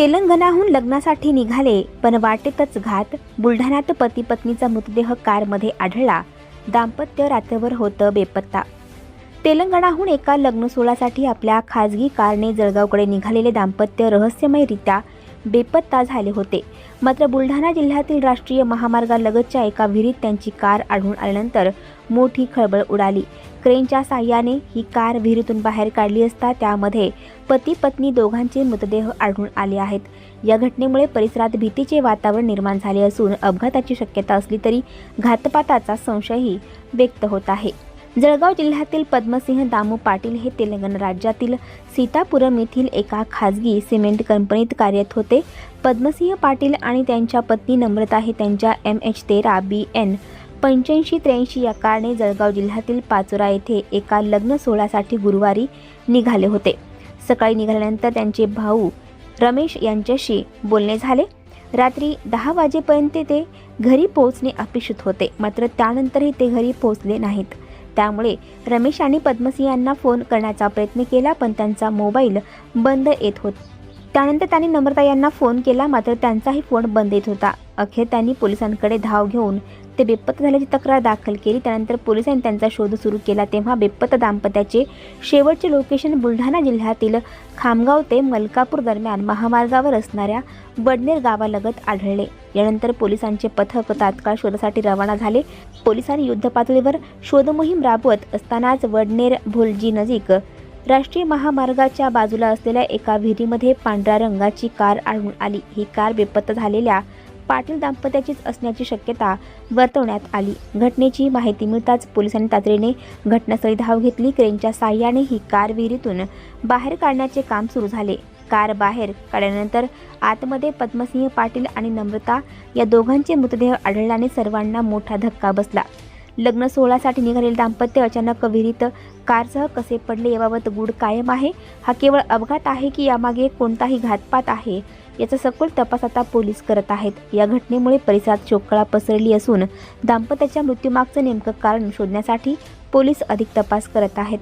तेलंगणाहून लग्नासाठी निघाले पण वाटेतच घात. बुलढाण्यात पती पत्नीचा मृतदेह कारमध्ये आढळला. दाम्पत्य रात्रभर होतं बेपत्ता. तेलंगणाहून एका लग्न सोहळ्यासाठी आपल्या खाजगी कारने जळगावकडे निघालेले दाम्पत्य रहस्यमयरित्या बेपत्ता झाले होते. मात्र बुलढाणा जिल्ह्यातील राष्ट्रीय महामार्गालगतच्या एका विहिरीत त्यांची कार आढळून आल्यानंतर मोठी खळबळ उडाली. क्रेनच्या साहाय्याने ही कार विहिरीतून बाहेर काढली असता त्यामध्ये पती पत्नी दोघांचे मृतदेह आढळून आले आहेत. या घटनेमुळे परिसरात भीतीचे वातावरण निर्माण झाले असून अपघाताची शक्यता असली तरी घातपाताचा संशयही व्यक्त होत आहे. जळगाव जिल्ह्यातील पद्मसिंह दामू पाटील हे तेलंगणा राज्यातील सीतापुरम येथील एका खाजगी सिमेंट कंपनीत कार्यरत होते. पद्मसिंह पाटील आणि त्यांच्या पत्नी नम्रता हे त्यांच्या MH13 BN 8583 या कारने जळगाव जिल्ह्यातील पाचोरा येथे एका लग्न सोहळ्यासाठी गुरुवारी निघाले होते. सकाळी निघाल्यानंतर त्यांचे भाऊ रमेश यांच्याशी बोलणे झाले. रात्री 10 वाजेपर्यंत ते घरी पोहोचणे अपेक्षित होते, मात्र त्यानंतरही ते घरी पोहोचले नाहीत. त्यामुळे रमेश यांनी पद्मसिंह यांना फोन करण्याचा प्रयत्न केला, पण त्यांचा मोबाईल बंद येत होता. त्यानंतर त्यांनी नम्रता यांना फोन केला, मात्र त्यांचाही फोन बंद येत होता. अखेर त्यांनी पोलिसांकडे धाव घेऊन ते बेपत्ता झाल्याची तक्रार दाखल केली. त्यानंतर पोलिसांनी त्यांचा शोध सुरू केला, तेव्हा बेपत्ता दाम्पत्याचे शेवटचे लोकेशन बुलढाणा जिल्ह्यातील खामगाव ते मलकापूर दरम्यान महामार्गावर असणाऱ्या वडनेर गावालगत आढळले. यानंतर पोलिसांचे पथक तात्काळ शोधासाठी रवाना झाले. पोलिसांनी युद्धपातळीवर शोधमोहीम राबवत असतानाच वडनेर भोलजी नजीक राष्ट्रीय महामार्गाच्या बाजूला असलेल्या एका विहिरीमध्ये पांढऱ्या रंगाची कार आढळून आली. ही कार बेपत्ता झालेल्या पाटील दाम्पत्याचीच असण्याची शक्यता वर्तवण्यात आली. घटनेची माहिती मिळताच पोलिसांनी तातडीने घटनास्थळी धाव घेतली. क्रेनच्या साहाय्याने ही कार विहिरीतून बाहेर काढण्याचे काम सुरू झाले. कार बाहेर काढल्यानंतर आतमध्ये पद्मसिंह पाटील आणि नम्रता या दोघांचे मृतदेह आढळल्याने सर्वांना मोठा धक्का बसला. लग्न सोहळ्यासाठी निघालेले दाम्पत्य अचानक विहिरीत कारसह कसे पडले याबाबत गूढ कायम आहे. हा केवळ अपघात आहे की यामागे कोणताही घातपात आहे, याचा सखोल तपास आता पोलीस करत आहेत. या घटनेमुळे परिसरात शोककळा पसरली असून दाम्पत्याच्या मृत्यूमागचं नेमकं कारण शोधण्यासाठी पोलीस अधिक तपास करत आहेत.